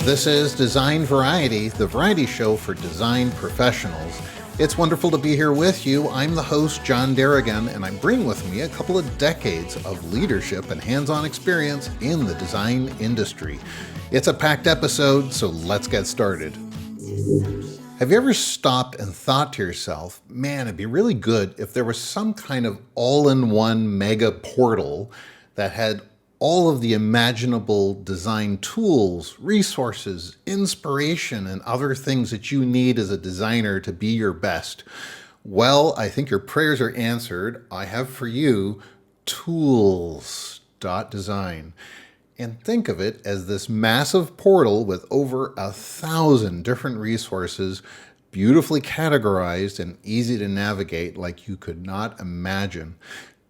This is Design Variety, the variety show for design professionals. It's wonderful to be here with you. I'm the host, Jon Deragon, and I bring with me a couple of decades of leadership and hands-on experience in the design industry. It's a packed episode, so let's get started. Have you ever stopped and thought to yourself, man, it'd be really good if there was some kind of all-in-one mega portal that had all of the imaginable design tools, resources, inspiration, and other things that you need as a designer to be your best? Well, I think your prayers are answered. I have for you tools.design. And think of it as this massive portal with over 1,000 different resources, beautifully categorized and easy to navigate like you could not imagine.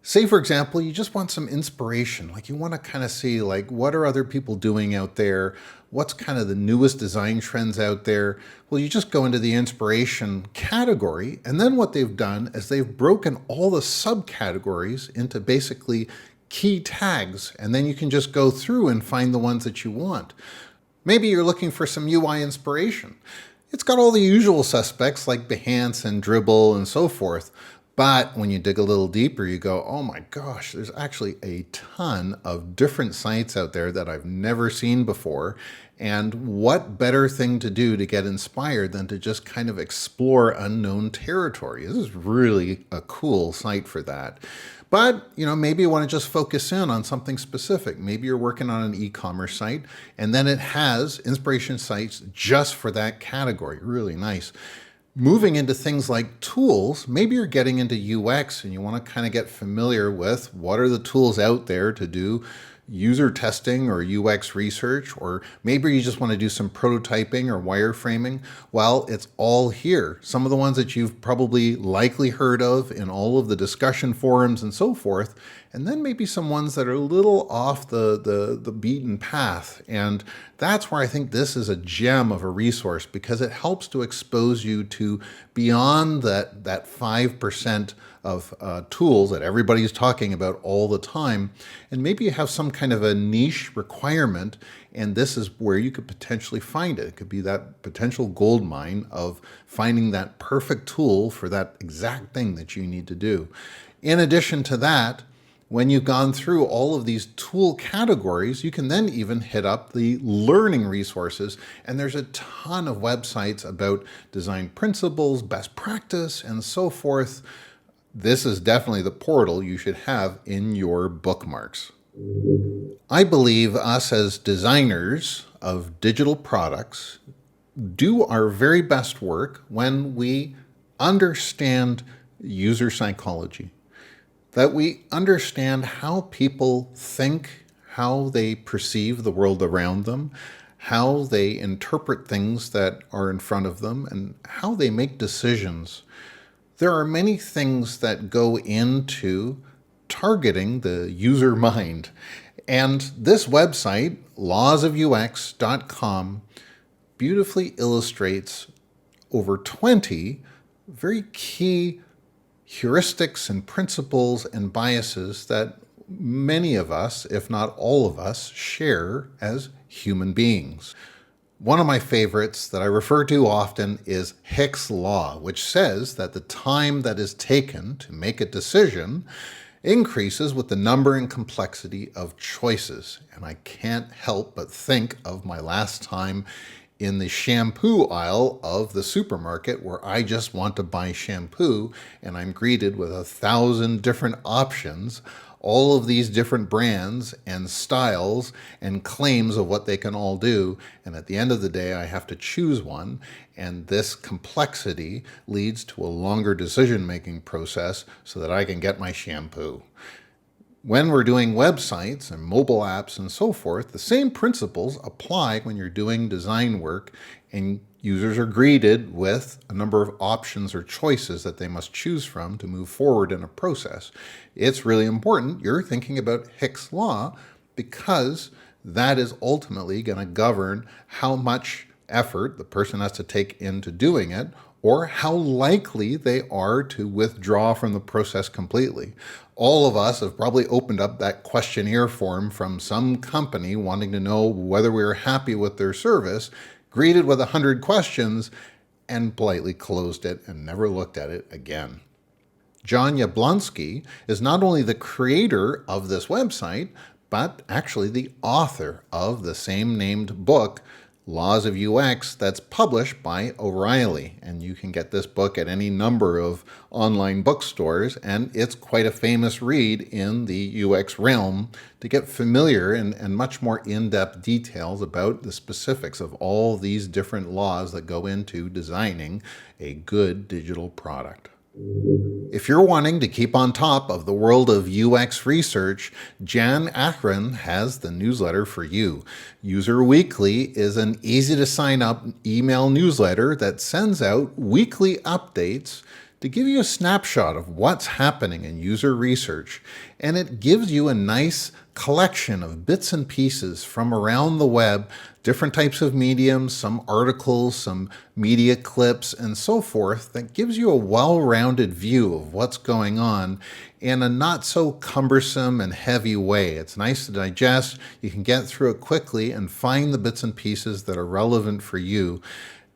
Say, for example, you just want some inspiration, like you want to kind of see like what are other people doing out there? What's kind of the newest design trends out there? Well, you just go into the inspiration category, and then what they've done is they've broken all the subcategories into basically key tags, and then you can just go through and find the ones that you want. Maybe you're looking for some UI inspiration. It's got all the usual suspects like Behance and Dribbble and so forth. But when you dig a little deeper, you go, oh my gosh, there's actually a ton of different sites out there that I've never seen before. And what better thing to do to get inspired than to just kind of explore unknown territory? This is really a cool site for that. But, maybe you want to just focus in on something specific. Maybe you're working on an e-commerce site, and then it has inspiration sites just for that category. Really nice. Moving into things like tools, maybe you're getting into UX and you want to kind of get familiar with what are the tools out there to do user testing or UX research, or maybe you just want to do some prototyping or wireframing. Well, it's all here. Some of the ones that you've probably likely heard of in all of the discussion forums and so forth, and then maybe some ones that are a little off the beaten path. And that's where I think this is a gem of a resource, because it helps to expose you to beyond that 5% of tools that everybody's talking about all the time. And maybe you have some kind of a niche requirement, and this is where you could potentially find it. It could be that potential gold mine of finding that perfect tool for that exact thing that you need to do. In addition to that, when you've gone through all of these tool categories, you can then even hit up the learning resources. And there's a ton of websites about design principles, best practice, and so forth. This is definitely the portal you should have in your bookmarks. I believe us as designers of digital products do our very best work when we understand user psychology, that we understand how people think, how they perceive the world around them, how they interpret things that are in front of them, and how they make decisions. There are many things that go into targeting the user mind. And this website, lawsofux.com, beautifully illustrates over 20 very key heuristics and principles and biases that many of us, if not all of us, share as human beings. One of my favorites that I refer to often is Hick's Law, which says that the time that is taken to make a decision increases with the number and complexity of choices. And I can't help but think of my last time in the shampoo aisle of the supermarket, where I just want to buy shampoo and I'm greeted with 1,000 different options, all of these different brands and styles and claims of what they can all do. And at the end of the day, I have to choose one. And this complexity leads to a longer decision-making process so that I can get my shampoo. When we're doing websites and mobile apps and so forth, the same principles apply when you're doing design work and users are greeted with a number of options or choices that they must choose from to move forward in a process. It's really important you're thinking about Hick's Law, because that is ultimately going to govern how much effort the person has to take into doing it, or how likely they are to withdraw from the process completely. All of us have probably opened up that questionnaire form from some company wanting to know whether we were happy with their service, greeted with 100 questions, and politely closed it and never looked at it again. Jon Jablonski is not only the creator of this website, but actually the author of the same named book, Laws of UX, that's published by O'Reilly. And you can get this book at any number of online bookstores, and it's quite a famous read in the UX realm to get familiar and much more in-depth details about the specifics of all these different laws that go into designing a good digital product. If you're wanting to keep on top of the world of UX research, Jan Akron has the newsletter for you. User Weekly is an easy-to-sign-up email newsletter that sends out weekly updates to give you a snapshot of what's happening in user research, and it gives you a nice collection of bits and pieces from around the web, different types of mediums, some articles, some media clips, and so forth, that gives you a well-rounded view of what's going on in a not so cumbersome and heavy way. It's nice to digest. You can get through it quickly and find the bits and pieces that are relevant for you.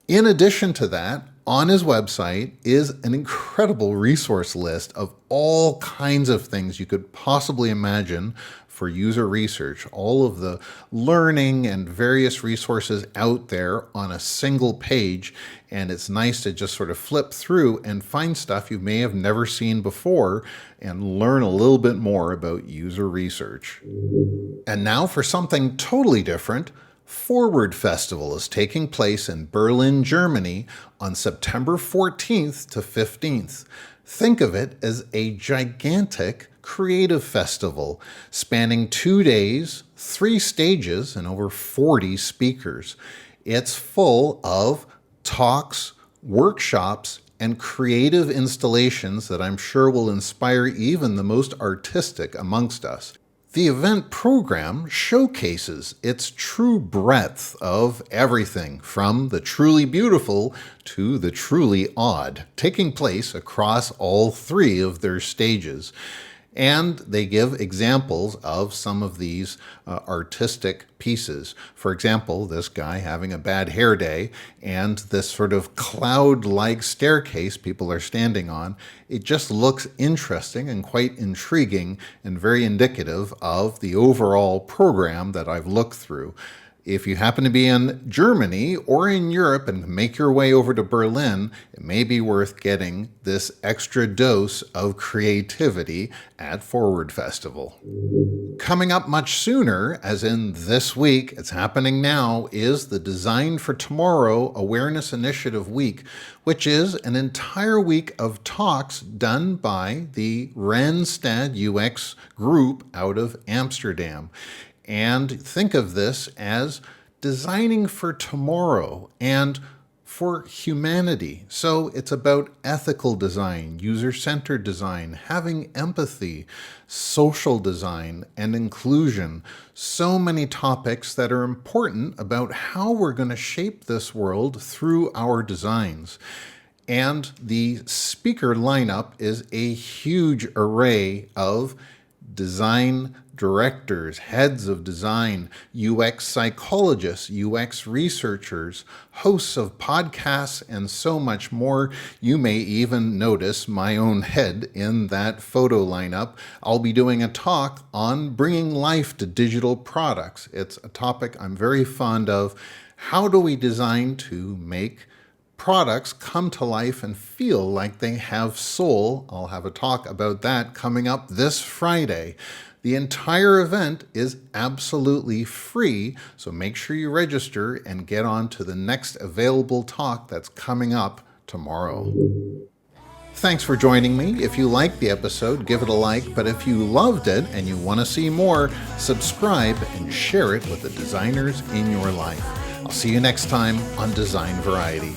In addition to that, on his website is an incredible resource list of all kinds of things you could possibly imagine for user research, all of the learning and various resources out there on a single page. And it's nice to just sort of flip through and find stuff you may have never seen before and learn a little bit more about user research. And now for something totally different. Forward Festival is taking place in Berlin, Germany on September 14th to 15th. Think of it as a gigantic creative festival spanning 2 days, 3 stages, and over 40 speakers. It's full of talks, workshops, and creative installations that I'm sure will inspire even the most artistic amongst us. The event program showcases its true breadth of everything from the truly beautiful to the truly odd, taking place across all 3 of their stages. And they give examples of some of these artistic pieces. For example, this guy having a bad hair day and this sort of cloud-like staircase people are standing on. It just looks interesting and quite intriguing and very indicative of the overall program that I've looked through. If you happen to be in Germany or in Europe and make your way over to Berlin, it may be worth getting this extra dose of creativity at Forward Festival. Coming up much sooner, as in this week, it's happening now, is the Design for Tomorrow Awareness Initiative Week, which is an entire week of talks done by the Randstad UX group out of Amsterdam. And think of this as designing for tomorrow and for humanity. So it's about ethical design, user-centered design, having empathy, social design, and inclusion. So many topics that are important about how we're going to shape this world through our designs. And the speaker lineup is a huge array of design directors, heads of design, UX psychologists, UX researchers, hosts of podcasts, and so much more. You may even notice my own head in that photo lineup. I'll be doing a talk on bringing life to digital products. It's a topic I'm very fond of. How do we design to make products come to life and feel like they have soul? I'll have a talk about that coming up this Friday. The entire event is absolutely free, so make sure you register and get on to the next available talk that's coming up tomorrow. Thanks for joining me. If you liked the episode, give it a like, but if you loved it and you want to see more, subscribe and share it with the designers in your life. I'll see you next time on Design Variety.